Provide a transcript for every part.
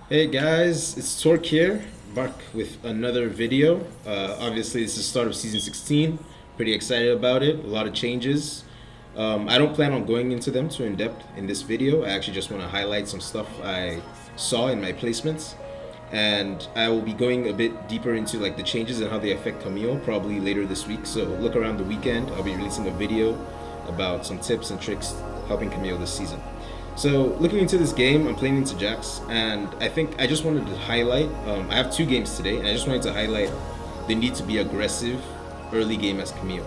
Hey guys, it's Torque here, back with another video. Obviously, this is the start of season 16. Pretty excited about it. A lot of changes. I don't plan on going into them too in depth in this video. I actually just want to highlight some stuff I saw in my placements, and I will be going a bit deeper into like the changes and how they affect Camille probably later this week. So look around the weekend. I'll be releasing a video about some tips and tricks helping Camille this season. So looking into this game, I'm playing into Jax, and I think I just wanted to highlight. I have two games today, and I just wanted to highlight the need to be aggressive early game as Camille.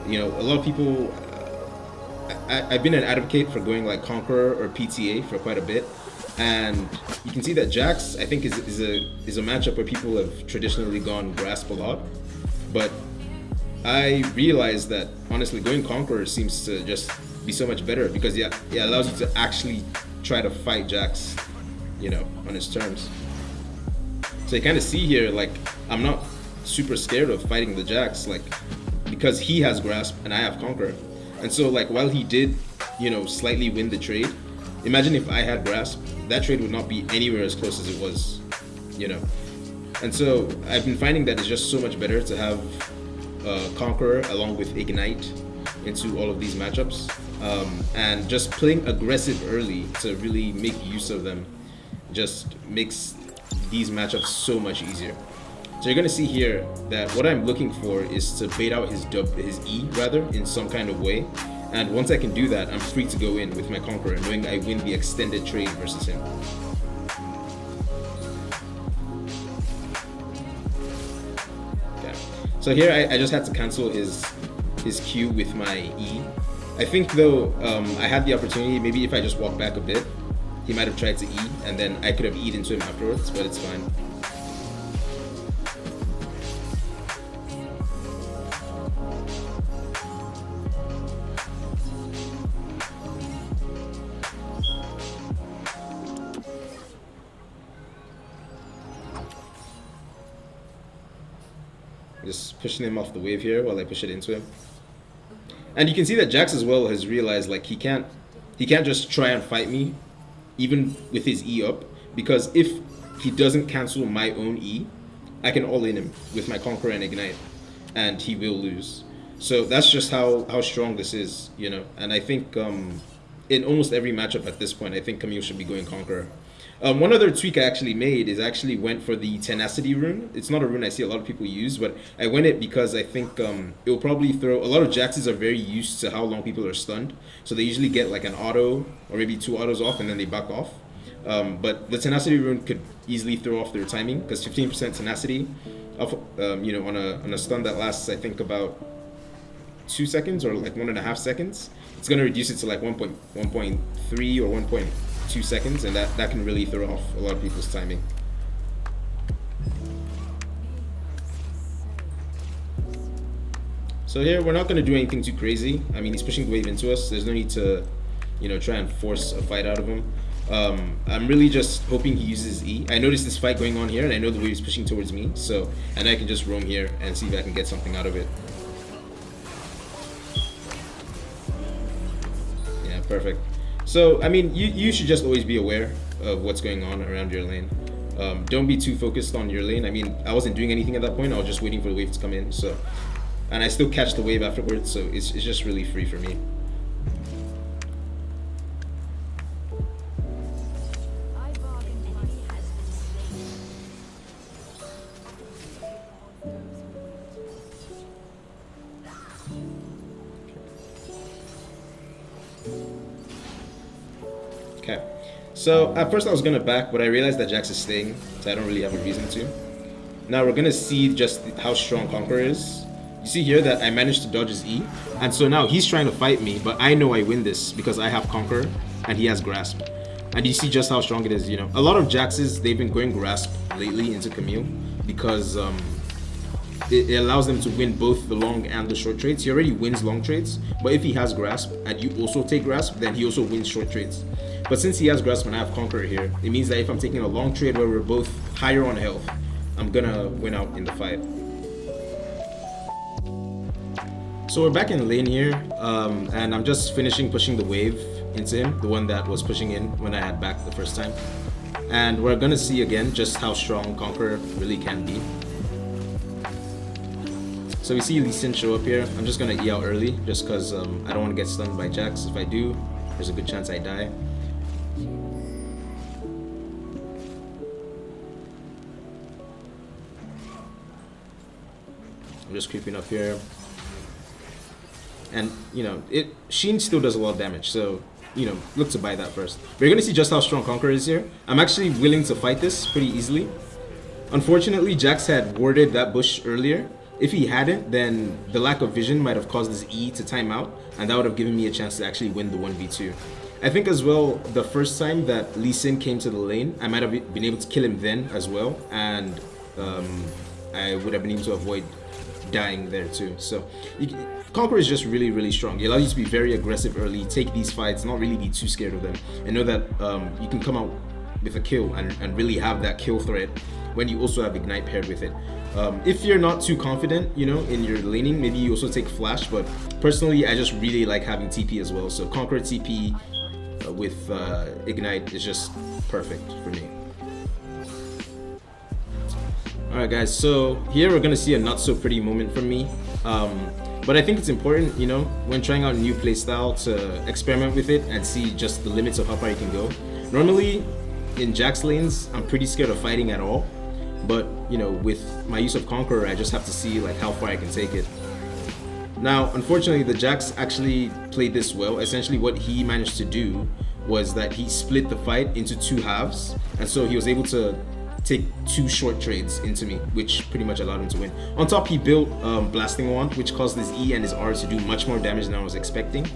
You know, a lot of people. I've been an advocate for going like Conqueror or PTA for quite a bit, and you can see that Jax I think is a matchup where people have traditionally gone Grasp a lot, but I realized that honestly going Conqueror seems to just be so much better because yeah, it allows you to actually try to fight Jax, you know, on his terms. So you kind of see here, like, I'm not super scared of fighting the Jax, like, because he has Grasp and I have Conqueror. And so, like, while he did, you know, slightly win the trade, imagine if I had Grasp, that trade would not be anywhere as close as it was, you know. And so I've been finding that it's just so much better to have Conqueror along with Ignite into all of these matchups, and just playing aggressive early to really make use of them just makes these matchups so much easier. So you're gonna see here that what I'm looking for is to bait out his E rather in some kind of way, and once I can do that, I'm free to go in with my Conqueror, knowing I win the extended trade versus him. Okay. So here I just had to cancel his Q with my E. I think though I had the opportunity, maybe if I just walk back a bit, he might have tried to E, and then I could have E'd into him afterwards, but it's fine. Just pushing him off the wave here while I push it into him. And you can see that Jax as well has realized like he can't just try and fight me even with his E up, because if he doesn't cancel my own E, I can all in him with my Conqueror and Ignite, and he will lose. So that's just how strong this is, you know. And I think in almost every matchup at this point, I think Camille should be going Conqueror. One other tweak I actually made is I actually went for the Tenacity rune. It's not a rune I see a lot of people use, but I went it because I think it will probably throw... A lot of Jaxes are very used to how long people are stunned, so they usually get like an auto or maybe two autos off and then they back off. But the Tenacity rune could easily throw off their timing because 15% Tenacity, off, you know, on a stun that lasts I think about 2 seconds or like 1.5 seconds, it's gonna reduce it to like 1.3 or 1.2 seconds, and that can really throw off a lot of people's timing. So here we're not going to do anything too crazy. I mean, he's pushing the wave into us. There's no need to, you know, try and force a fight out of him. I'm really just hoping he uses E. I noticed this fight going on here, and I know the wave is pushing towards me, so, and I can just roam here and see if I can get something out of it. Yeah, perfect. So, I mean, you should just always be aware of what's going on around your lane. Don't be too focused on your lane. I mean, I wasn't doing anything at that point. I was just waiting for the wave to come in. So, and I still catch the wave afterwards. So it's just really free for me. Okay, so at first I was gonna back, but I realized that Jax is staying, so I don't really have a reason to. Now we're gonna see just how strong Conqueror is. You see here that I managed to dodge his E, and so now he's trying to fight me, but I know I win this because I have Conqueror and he has Grasp. And you see just how strong it is, you know. A lot of Jaxes, they've been going Grasp lately into Camille because it allows them to win both the long and the short trades. He already wins long trades, but if he has Grasp and you also take Grasp, then he also wins short trades. But since he has Grasp and I have Conqueror here, it means that if I'm taking a long trade where we're both higher on health, I'm gonna win out in the fight. So we're back in lane here, and I'm just finishing pushing the wave into him, the one that was pushing in when I had back the first time. And we're gonna see again just how strong Conqueror really can be. So we see Lee Sin show up here. I'm just gonna E out early just because I don't want to get stunned by Jax. If I do, there's a good chance I die. I'm just creeping up here. And, you know, Sheen still does a lot of damage, so, you know, look to buy that first. But you're going to see just how strong Conqueror is here. I'm actually willing to fight this pretty easily. Unfortunately, Jax had warded that bush earlier. If he hadn't, then the lack of vision might have caused his E to time out, and that would have given me a chance to actually win the 1v2. I think as well, the first time that Lee Sin came to the lane, I might have been able to kill him then as well, and I would have been able to avoid dying there too. So Conqueror is just really, really strong. He allows you to be very aggressive early, take these fights, not really be too scared of them, and know that you can come out with a kill and really have that kill threat when you also have Ignite paired with it. If you're not too confident, you know, in your laning, maybe you also take Flash, but personally, I just really like having TP as well. So Conqueror TP with Ignite is just perfect for me. Alright guys, so here we're gonna see a not so pretty moment from me. But I think it's important, you know, when trying out a new playstyle to experiment with it and see just the limits of how far you can go. Normally, in Jax lanes, I'm pretty scared of fighting at all. But, you know, with my use of Conqueror, I just have to see like how far I can take it. Now, unfortunately, the Jax actually played this well. Essentially, what he managed to do was that he split the fight into 2 halves. And so he was able to take 2 short trades into me, which pretty much allowed him to win. On top, he built Blasting Wand, which caused his E and his R to do much more damage than I was expecting.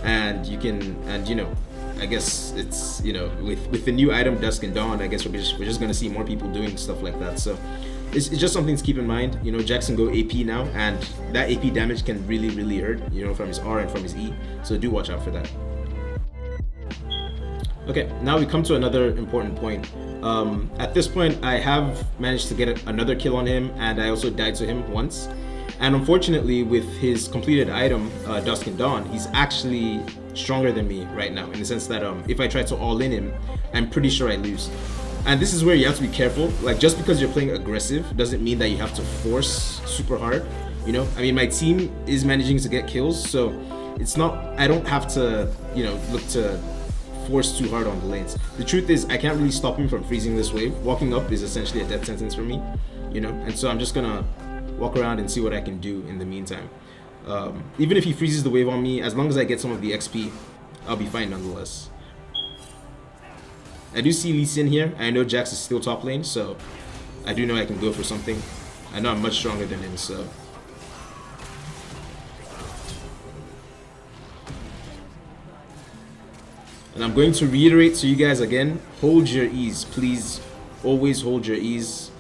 And you know, I guess it's, you know, with the new item Dusk and Dawn, I guess we're just gonna see more people doing stuff like that. So it's just something to keep in mind. You know, Jax can go AP now, and that AP damage can really, really hurt, you know, from his R and from his E. So do watch out for that. Okay, now we come to another important point. At this point, I have managed to get another kill on him, and I also died to him once. And unfortunately, with his completed item, Dusk and Dawn, he's actually stronger than me right now, in the sense that if I try to all-in him, I'm pretty sure I lose. And this is where you have to be careful. Like, just because you're playing aggressive doesn't mean that you have to force super hard. You know, I mean, my team is managing to get kills, so it's not, I don't have to, you know, look to force too hard on the lanes. The truth is, I can't really stop him from freezing this wave. Walking up is essentially a death sentence for me, you know, and so I'm just gonna walk around and see what I can do in the meantime. Even if he freezes the wave on me, as long as I get some of the XP, I'll be fine nonetheless. I do see Lee Sin here. I know Jax is still top lane, so I do know I can go for something. I know I'm much stronger than him, so. And I'm going to reiterate to you guys again, hold your E's, please. Always hold your E's.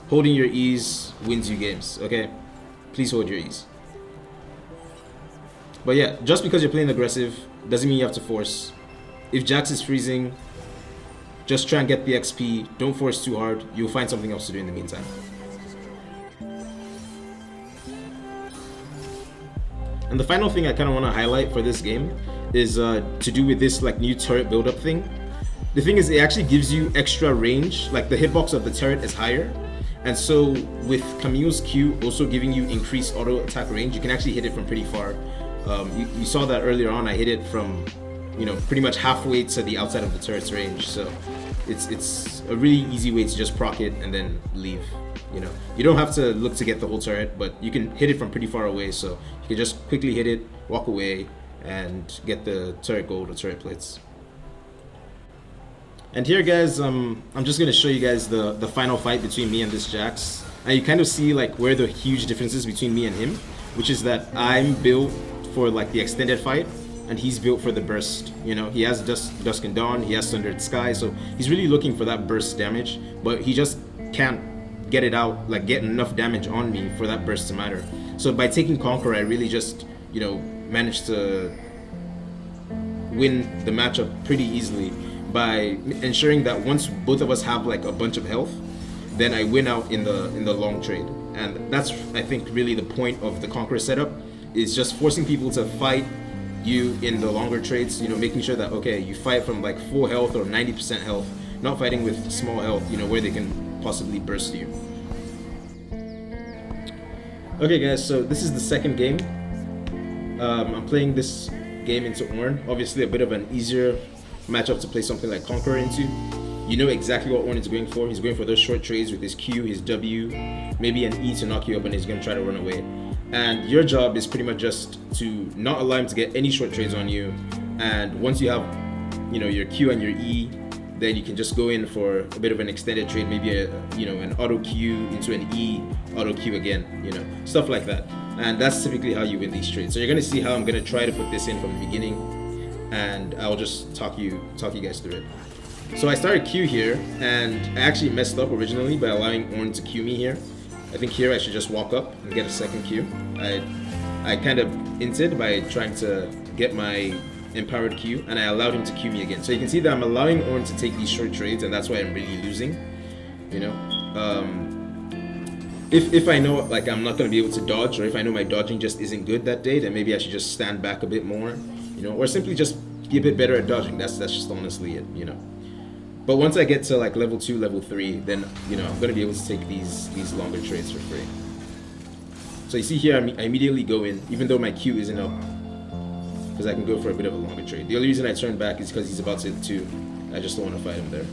Holding your E's wins you games, okay? Please hold your E's. But yeah, just because you're playing aggressive doesn't mean you have to force. If Jax is freezing, just try and get the XP. Don't force too hard. You'll find something else to do in the meantime. And the final thing I kind of want to highlight for this game is to do with this like new turret build-up thing. The thing is, it actually gives you extra range. Like the hitbox of the turret is higher. And so with Camille's Q also giving you increased auto attack range, you can actually hit it from pretty far. You saw that earlier on. I hit it from, you know, pretty much halfway to the outside of the turret's range. So it's a really easy way to just proc it and then leave. You know, you don't have to look to get the whole turret, but you can hit it from pretty far away. So you can just quickly hit it, walk away, and get the turret gold or turret plates. And here, guys, I'm just gonna show you guys the final fight between me and this Jax. And you kind of see like where the huge differences between me and him, which is that I'm built for like the extended fight, and he's built for the burst. You know, he has Dusk and Dawn, he has Sundered Sky, so he's really looking for that burst damage, but he just can't get it out, like get enough damage on me for that burst to matter. So by taking Conqueror, I really just, you know, managed to win the matchup pretty easily by ensuring that once both of us have like a bunch of health, then I win out in the long trade. And that's, I think, really the point of the Conqueror setup, is just forcing people to fight you in the longer trades, you know, making sure that, okay, you fight from like full health or 90% health, not fighting with small health, you know, where they can possibly burst you. Okay guys, so this is the second game. I'm playing this game into Ornn. Obviously a bit of an easier matchup to play something like Conqueror into. You know exactly what Ornn is going for. He's going for those short trades with his Q, his W, maybe an E to knock you up, and he's going to try to run away. And your job is pretty much just to not allow him to get any short trades on you. And once you have, you know, your Q and your E, then you can just go in for a bit of an extended trade, maybe an auto Q into an E, auto Q again, you know, stuff like that. And that's typically how you win these trades. So you're gonna see how I'm gonna try to put this in from the beginning, and I'll just talk you guys through it. So I started Q here, and I actually messed up originally by allowing Ornn to Q me here. I think here I should just walk up and get a second Q. I kind of inted by trying to get my empowered Q, and I allowed him to Q me again. So you can see that I'm allowing Ornn to take these short trades, and that's why I'm really losing, you know. If I know like I'm not going to be able to dodge, or if I know my dodging just isn't good that day, then maybe I should just stand back a bit more, you know, or simply just be a bit better at dodging. That's just honestly it, you know. But once I get to like level 2, level 3, then, you know, I'm going to be able to take these longer trades for free. So you see here, I immediately go in, even though my Q isn't up, because I can go for a bit of a longer trade. The only reason I turn back is because he's about to hit 2. I just don't want to fight him there.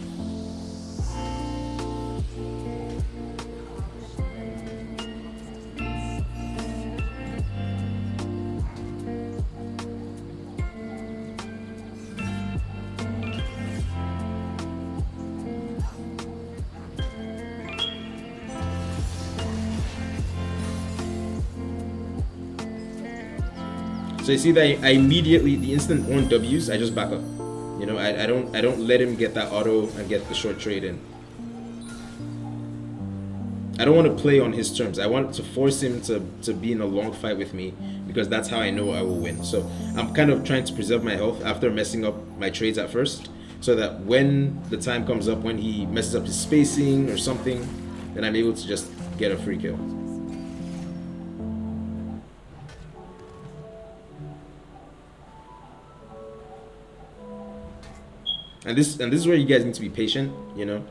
So you see that I immediately, the instant Ornn W's, I just back up. You know, I don't let him get that auto and get the short trade in. I don't want to play on his terms. I want to force him to be in a long fight with me, because that's how I know I will win. So I'm kind of trying to preserve my health after messing up my trades at first, so that when the time comes up, when he messes up his spacing or something, then I'm able to just get a free kill. And this is where you guys need to be patient, you know.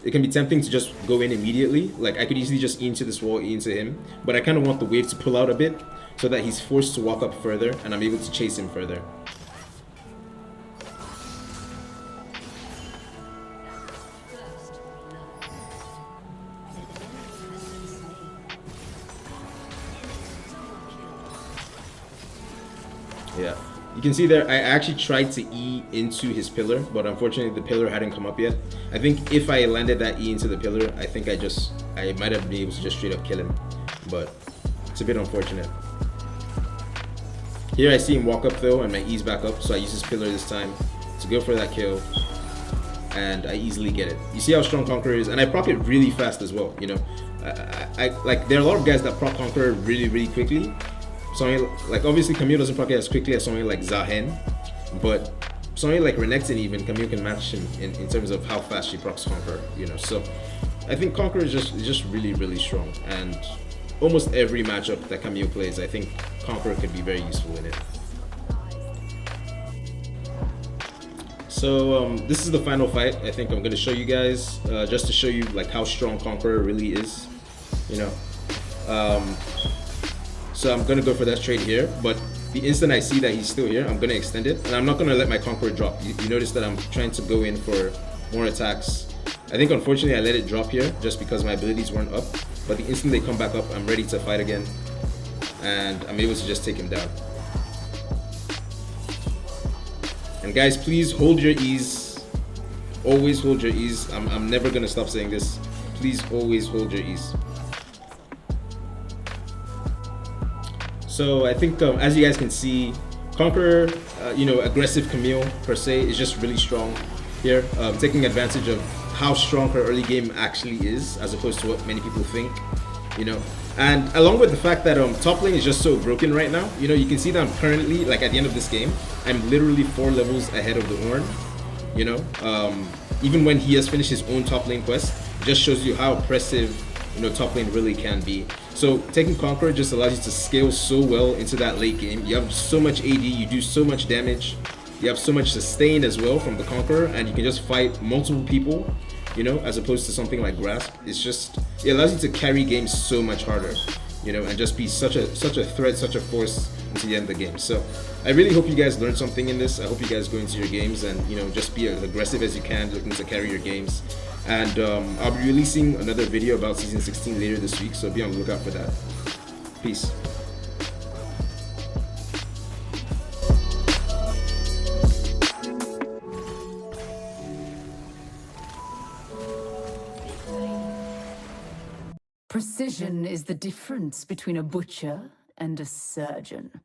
It can be tempting to just go in immediately. Like I could easily just E into this wall, E into him, but I kind of want the wave to pull out a bit so that he's forced to walk up further and I'm able to chase him further. Yeah. You can see there, I actually tried to E into his pillar, but unfortunately the pillar hadn't come up yet. I think if I landed that E into the pillar, I think I might have been able to just straight up kill him, but it's a bit unfortunate. Here I see him walk up though, and my E's back up, so I use his pillar this time to go for that kill, and I easily get it. You see how strong Conqueror is, and I proc it really fast as well, you know. I like, there are a lot of guys that proc Conqueror really quickly. Something like, obviously Camille doesn't proc it as quickly as something like Zahen, but something like Renekton even, Camille can match him in terms of how fast she procs Conqueror, you know. So I think Conqueror is just really strong, and almost every matchup that Camille plays, I think Conqueror could be very useful in it. So this is the final fight. I think I'm going to show you guys, just to show you like how strong Conqueror really is, you know. So I'm gonna go for that trade here, but the instant I see that he's still here, I'm gonna extend it, and I'm not gonna let my Conqueror drop. You notice that I'm trying to go in for more attacks. I think unfortunately I let it drop here just because my abilities weren't up, but the instant they come back up, I'm ready to fight again, and I'm able to just take him down. And guys, please hold your E's. Always hold your E's. I'm never gonna stop saying this. Please always hold your E's. So I think, as you guys can see, Conqueror, you know, aggressive Camille per se is just really strong here, taking advantage of how strong her early game actually is, as opposed to what many people think, you know. And along with the fact that top lane is just so broken right now, you know, you can see that I'm currently, like at the end of this game, I'm literally 4 levels ahead of the Ornn, you know. Even when he has finished his own top lane quest, it just shows you how oppressive, you know, top lane really can be. So taking Conqueror just allows you to scale so well into that late game. You have so much AD, you do so much damage, You have so much sustain as well from the Conqueror, and you can just fight multiple people, you know, as opposed to something like Grasp. It allows you to carry games so much harder, you know, and just be such a threat, such a force into the end of the game. So I really hope you guys learned something in this. I hope you guys go into your games and, you know, just be as aggressive as you can, looking to carry your games. And I'll be releasing another video about Season 16 later this week, so be on the lookout for that. Peace. Precision is the difference between a butcher and a surgeon.